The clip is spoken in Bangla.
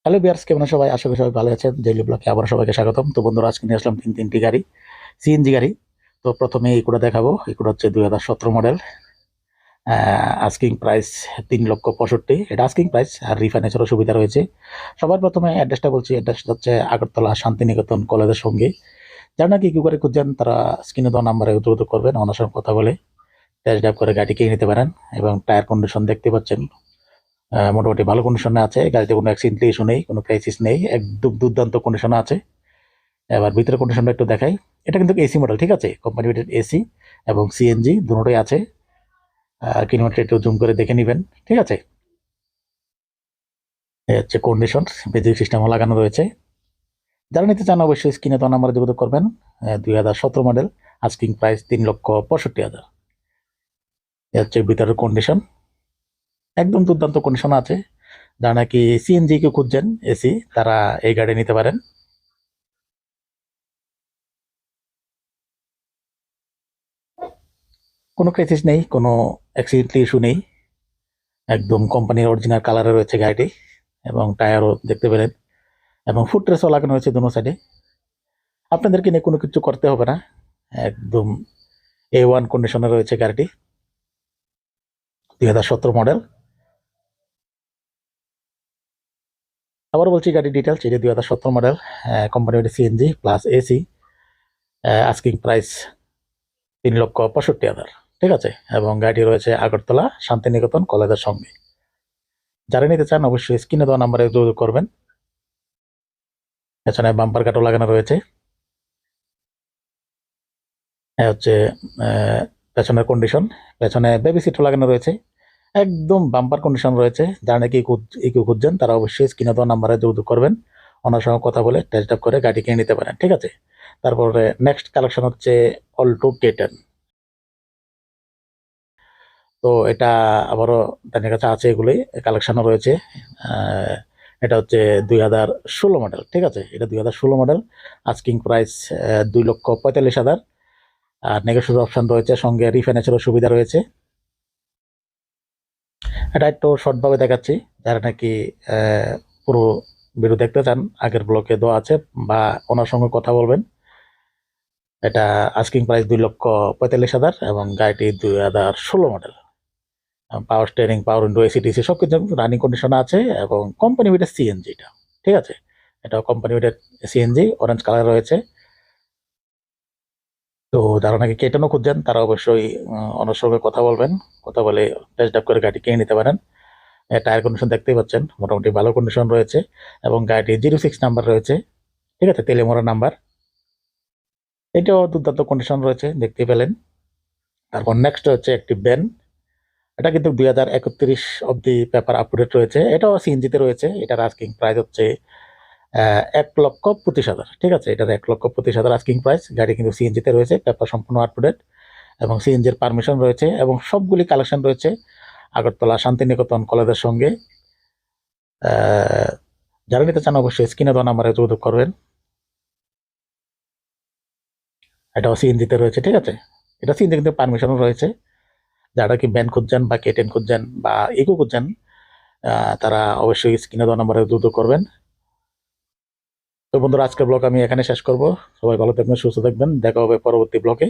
হ্যালো বিয়ার্স, কেমন আছো সবাই? আশা করি সবাই ভালো আছেন। ডেইলি ব্লগে আবার সবাইকে স্বাগতম। তো বন্ধুরা, আজকে নিয়ে আসলাম তিনটি গাড়ি, সিএনজি গাড়ি। তো প্রথমে ইকুডা দেখাবো। ইকুডা হচ্ছে 2017 মডেল। Asking price 3,65,000। এটা আস্কিং প্রাইস, আর রিফাইন্যান্সেরও সুবিধা রয়েছে। সবার প্রথমে অ্যাড্রেসটা বলছি। অ্যাড্রেসটা হচ্ছে আগরতলা শান্তিনিকেতন কলেজের সঙ্গে। যারা নাকি ইকো গাড়ি খুঁজছেন তারা স্ক্রিনে দেওয়া নাম্বারে যোগাযোগ করবেন। ওনার সঙ্গে কথা বলে টেস্ট ড্রাইভ করে গাড়ি কিনে নিতে পারেন। এবং টায়ার কন্ডিশন দেখতে পাচ্ছেন, মোটামুটি ভালো কন্ডিশনে আছে। গাড়িতে কোনো অ্যাক্সিডেন্ট ইস্যু নেই, কোনো ক্রাইসিস নেই, একদম দুর্দান্ত কন্ডিশনে আছে। এবার ভিতরে কন্ডিশনটা একটু দেখাই। এটা কিন্তু এসি মডেল, ঠিক আছে? কোম্পানি রেটেড এসি এবং সিএনজি দুটোই আছে। কিলোমিটার একটু জুম করে দেখে নেবেন, ঠিক আছে? এই হচ্ছে কন্ডিশন, বেজিক সিস্টেমও লাগানো রয়েছে। যারা নিতে চান অবশ্যই স্ক্রিনে তো নাম্বারে যোগাযোগ করবেন। 2017 মডেল, আস্কিং প্রাইস 3,65,000। এই হচ্ছে ভিতরের কন্ডিশন, একদম দুর্দান্ত কন্ডিশন আছে। যারা নাকি সিএনজি কে খুঁজছেন এসি, তারা এই গাড়ি নিতে পারেন। কোনো ক্রাইসিস নেই, কোনো অ্যাক্সিডেন্ট ইস্যু নেই। একদম কোম্পানির অরিজিনাল কালারে রয়েছে গাড়িটি, এবং টায়ারও দেখতে পেলেন, এবং ফুট রেসও লাগানো হয়েছে দুনো সাইডে। আপনাদেরকে নিয়ে কোনো কিছু করতে হবে না, একদম A1 কন্ডিশনে রয়েছে গাড়িটি। 2017 মডেল। আবার বলছি গাড়ি ডিটেলস, এটি 2017 model, company CNG plus AC. Asking price 3,65,000, ঠিক আছে? এবং গাড়ি রয়েছে আগরতলা শান্তিনিকেতন কলেজের সঙ্গে। যারা নিতে চান অবশ্যই স্ক্রিনে দেওয়া নাম্বারে যোগাযোগ করবেন। পেছনে বাম্পার কাটও লাগানো রয়েছে। হচ্ছে পেছনের কন্ডিশন, পেছনে বেবি সিটও লাগানো রয়েছে, একদম বাম্পার কন্ডিশন রয়েছে। যারা নাকি ইকো খুঁজছেন তারা অবশ্যই স্ক্রিনে দেওয়া নাম্বারে যোগাযোগ করবেন। ওনার সঙ্গে কথা বলে টেস্ট ড্রাইভ করে গাড়ি কিনে নিতে পারেন, ঠিক আছে? তারপরে নেক্সট কালেকশন হচ্ছে অল্টো K10। তো এটা আবারও তাদের কাছে আছে, এগুলি কালেকশনও রয়েছে। এটা হচ্ছে 2016 মডেল, ঠিক আছে? এটা 2016 মডেল, আস্কিং প্রাইস 2,45,000। আর নেগোশিয়েবল অপশন রয়েছে, সঙ্গে রিফাইন্যান্সেরও সুবিধা রয়েছে। এটা একটু শর্টভাবে দেখাচ্ছি। যারা নাকি পুরো ভিডিও দেখতে চান, আগের ব্লকে দেওয়া আছে, বা ওনার সঙ্গে কথা বলবেন। এটা আস্কিং প্রাইস 2,45,000 এবং গাড়িটি 2016 মডেল। পাওয়ার স্টিয়ারিং, পাওয়ার উইন্ডো, এসি টিসি সব কিছু রানিং কন্ডিশনে আছে, এবং কোম্পানি ভিটের সিএনজি এটা, ঠিক আছে? এটা কোম্পানি ভিটের সিএনজি, অরেঞ্জ কালার রয়েছে। তো যারা নাকি কেটেনও খুঁজছেন তারা অবশ্যই ওনার সঙ্গে কথা বলবেন। কথা বলে টেস্ট ড্রাইভ করে গাড়ি কিনে নিতে পারেন। টায়ার কন্ডিশন দেখতেই পাচ্ছেন, মোটামুটি ভালো কন্ডিশন রয়েছে। এবং গাড়িটি 06 নাম্বার রয়েছে, ঠিক আছে? তেলেমোড়া নাম্বার। এটাও দুর্দান্ত কন্ডিশন রয়েছে, দেখতে পেলেন। তারপর নেক্সট হচ্ছে একটি ব্যান। এটা কিন্তু 2031 অব্দি পেপার আপডেট রয়েছে। এটাও সিএনজিতে রয়েছে। এটার আস্কিং প্রাইস হচ্ছে 1,25,000, ঠিক আছে? এটার 1,25,000 আস্কিং প্রাইস। গাড়ি কিন্তু সিএনজিতে রয়েছে, পেপার সম্পূর্ণ আপডেট, এবং সিএনজির পারমিশন রয়েছে, এবং সবগুলি কালেকশন রয়েছে আগরতলা শান্তিনিকেতন কলেজের সঙ্গে। যারা নিতে চান অবশ্যই স্ক্রিনে দেওয়া নাম্বারে যোগাযোগ করবেন। এটাও সিএনজিতে রয়েছে, ঠিক আছে? এটা সিএনজি কিন্তু পারমিশনও রয়েছে। যারা কি ব্যান খুঁজছেন বা K10 খুঁজছেন বা ইকো খুঁজছেন, তারা অবশ্যই স্ক্রিনে দেওয়া নাম্বারে যোগাযোগ করবেন। তো বন্ধুরা, আজকের ব্লগ আমি এখানে শেষ করব। সবাই ভালো থাকবেন, সুস্থ থাকবেন, দেখা হবে পরবর্তী ব্লগে।